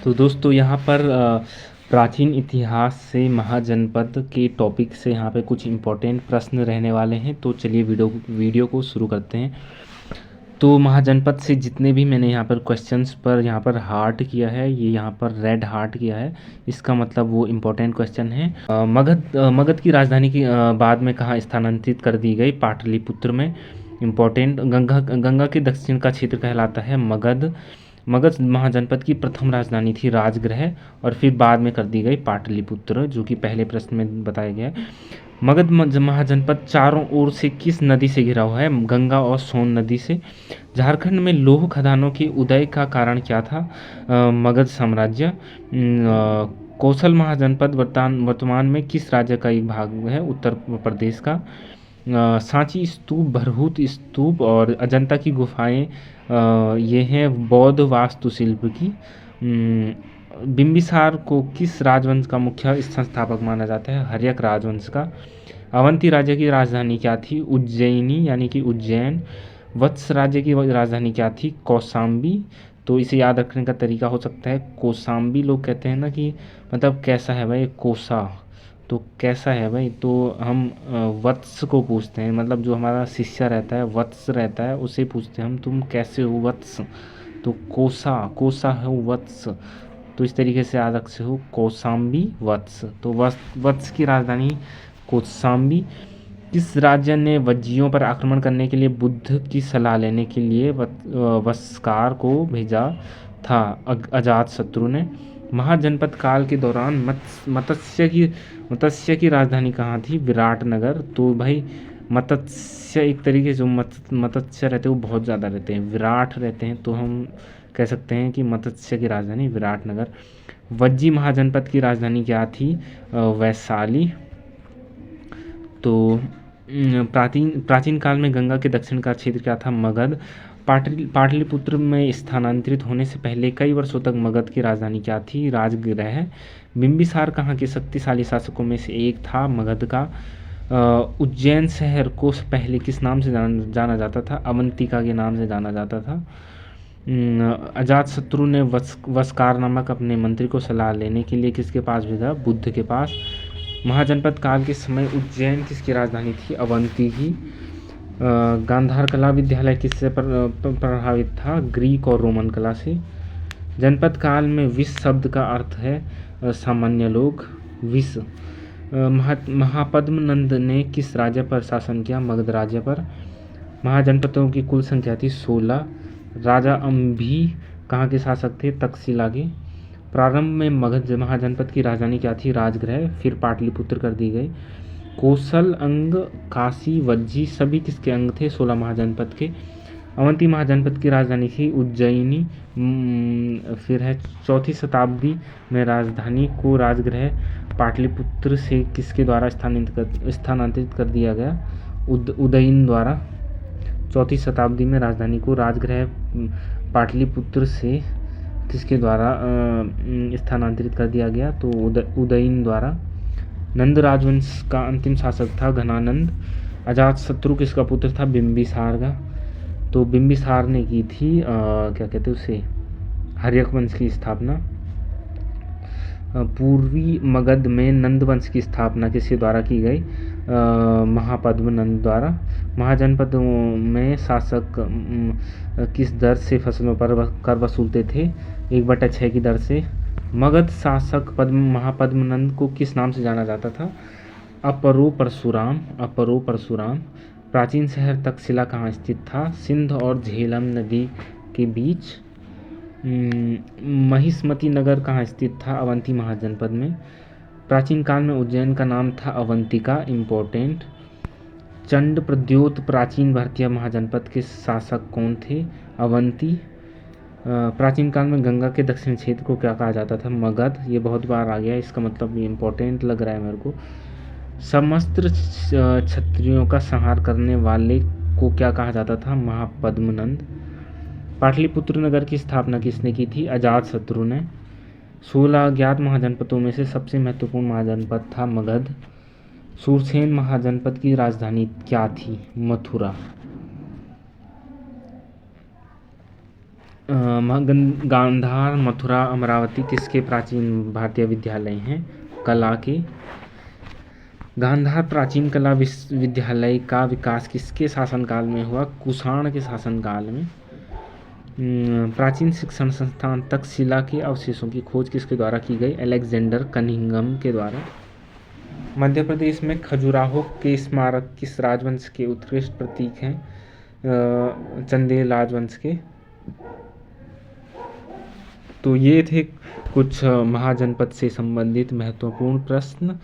तो दोस्तों यहाँ पर प्राचीन इतिहास से महाजनपद के टॉपिक से यहाँ पे कुछ इम्पोर्टेंट प्रश्न रहने वाले हैं। तो चलिए वीडियो को शुरू करते हैं। तो महाजनपद से जितने भी मैंने यहाँ पर क्वेश्चंस पर यहाँ पर हार्ट किया है, ये यहाँ पर रेड हार्ट किया है, इसका मतलब वो इम्पोर्टेंट क्वेश्चन है। मगध की राजधानी की बाद में कहाँ स्थानांतरित कर दी गई? पाटलिपुत्र में। इम्पोर्टेंट, गंगा के दक्षिण का क्षेत्र कहलाता है मगध। मगध महाजनपद की प्रथम राजधानी थी राजगृह और फिर बाद में कर दी गई पाटलिपुत्र, जो कि पहले प्रश्न में बताया गया है। मगध महाजनपद चारों ओर से किस नदी से घिरा हुआ है? गंगा और सोन नदी से। झारखंड में लौह खदानों के उदय का कारण क्या था? मगध साम्राज्य। कौशल महाजनपद वर्तमान में किस राज्य का एक भाग है? उत्तर प्रदेश का। सांची स्तूप, भरहूत स्तूप और अजंता की गुफाएं ये हैं बौद्ध वास्तुशिल्प की। बिंबिसार को किस राजवंश का मुख्य संस्थापक माना जाता है? हर्यक राजवंश का। अवंती राज्य की राजधानी क्या थी? उज्जैनी यानी कि उज्जैन। वत्स राज्य की राजधानी क्या थी? कौशाम्बी। तो इसे याद रखने का तरीका हो सकता है कौशाम्बी। लोग कहते हैं ना कि मतलब कैसा है भाई, कोसा, तो कैसा है भाई, तो हम वत्स को पूछते हैं, मतलब जो हमारा शिष्य रहता है, वत्स रहता है, उसे पूछते हैं हम, तुम कैसे हो वत्स? तो कोसा है वत्स। तो इस तरीके से याद रख से हो कौशाम्बी वत्स। तो वत्स की राजधानी कौशाम्बी। किस राज्य ने वज्जियों पर आक्रमण करने के लिए बुद्ध की सलाह लेने के लिए वस्कार को भेजा था? अजातशत्रु ने। महाजनपद काल के दौरान मत्स्य की राजधानी कहाँ थी? विराटनगर। तो भाई मत्स्य एक तरीके से जो मत्स्य रहते हैं वो बहुत ज़्यादा रहते हैं, विराट रहते हैं, तो हम कह सकते हैं कि मत्स्य की राजधानी विराटनगर। वज्जी महाजनपद की राजधानी क्या थी? वैशाली। तो प्राचीन काल में गंगा के दक्षिण का क्षेत्र क्या था? मगध। पाटलिपुत्र में स्थानांतरित होने से पहले कई वर्षों तक मगध की राजधानी क्या थी? राजगृह। बिंबिसार कहाँ के शक्तिशाली शासकों में से एक था? मगध का। उज्जैन शहर को पहले किस नाम से जाना जाता था? अवंतिका के नाम से जाना जाता था। अजातशत्रु ने वस्कार नामक अपने मंत्री को सलाह लेने के लिए किसके पास भेजा? बुद्ध के पास। महाजनपद काल के समय उज्जैन किसकी राजधानी थी? अवंती की। गांधार कला विद्यालय किससे प्रभावित था? ग्रीक और रोमन कला से। जनपद काल में विष शब्द का अर्थ है सामान्य लोग, विष। महापद्मनंद ने किस राज्य पर शासन किया? मगध राज्य पर। महाजनपदों की कुल संख्या थी 16। राजा अम्भी कहाँ के शासक थे? तक्षशिला के। प्रारंभ में मगध महाजनपद की राजधानी क्या थी? राजगृह, फिर पाटलिपुत्र कर दी गई। कौशल, अंग, काशी, वज्जी सभी किसके अंग थे? 16 महाजनपद के। अवंती महाजनपद की राजधानी थी उज्जैनी। फिर है 4वीं शताब्दी में राजधानी को राजगृह पाटलिपुत्र से किसके द्वारा स्थानांतरित कर दिया गया? उदयन द्वारा। 4वीं शताब्दी में राजधानी को राजगृह पाटलिपुत्र से किसके द्वारा स्थानांतरित कर दिया गया? तो उदयन द्वारा। नंद राजवंश का अंतिम शासक था घनानंद। अजातशत्रु किसका पुत्र था? बिंबिसार का। तो बिंबिसार ने की थी क्या कहते हैं उसे, हर्यक वंश की स्थापना। पूर्वी मगध में नंद वंश की स्थापना किसके द्वारा की गई? महापद्मनंद द्वारा। महाजनपदों में शासक किस दर से फसलों पर कर वसूलते थे? 1/6 की दर से। मगध शासक महापद्मनंद को किस नाम से जाना जाता था? अपरो परशुराम। प्राचीन शहर तक्षशिला कहाँ स्थित था? सिंध और झेलम नदी के बीच। महिष्मती नगर कहाँ स्थित था? अवंती महाजनपद में। प्राचीन काल में उज्जैन का नाम था अवंतिका। इम्पोर्टेंट। चंड प्रद्योत प्राचीन भारतीय महाजनपद के शासक कौन थे? अवंती। प्राचीन काल में गंगा के दक्षिण क्षेत्र को क्या कहा जाता था? मगध। ये बहुत बार आ गया, इसका मतलब ये इम्पोर्टेंट लग रहा है मेरे को। समस्त क्षत्रियों का संहार करने वाले को क्या कहा जाता था? महापद्मनंद। पाटलिपुत्र नगर की स्थापना किसने की थी? अजातशत्रु ने। 16 अज्ञात महाजनपदों में से सबसे महत्वपूर्ण महाजनपद था मगध। सूरसेन महाजनपद की राजधानी क्या थी? मथुरा। गांधार, मथुरा, अमरावती किसके प्राचीन भारतीय विद्यालय हैं? कला के। गांधार प्राचीन कला विश्वविद्यालय का विकास किसके शासनकाल में हुआ? कुषाण के शासनकाल में। प्राचीन शिक्षण संस्थान तक्षशिला के अवशेषों की खोज किसके द्वारा की गई? अलेक्जेंडर कनिंघम के द्वारा। मध्य प्रदेश में खजुराहो के स्मारक किस राजवंश के उत्कृष्ट प्रतीक हैं? चंदेल राजवंश के। तो ये थे कुछ महाजनपद से संबंधित महत्वपूर्ण प्रश्न।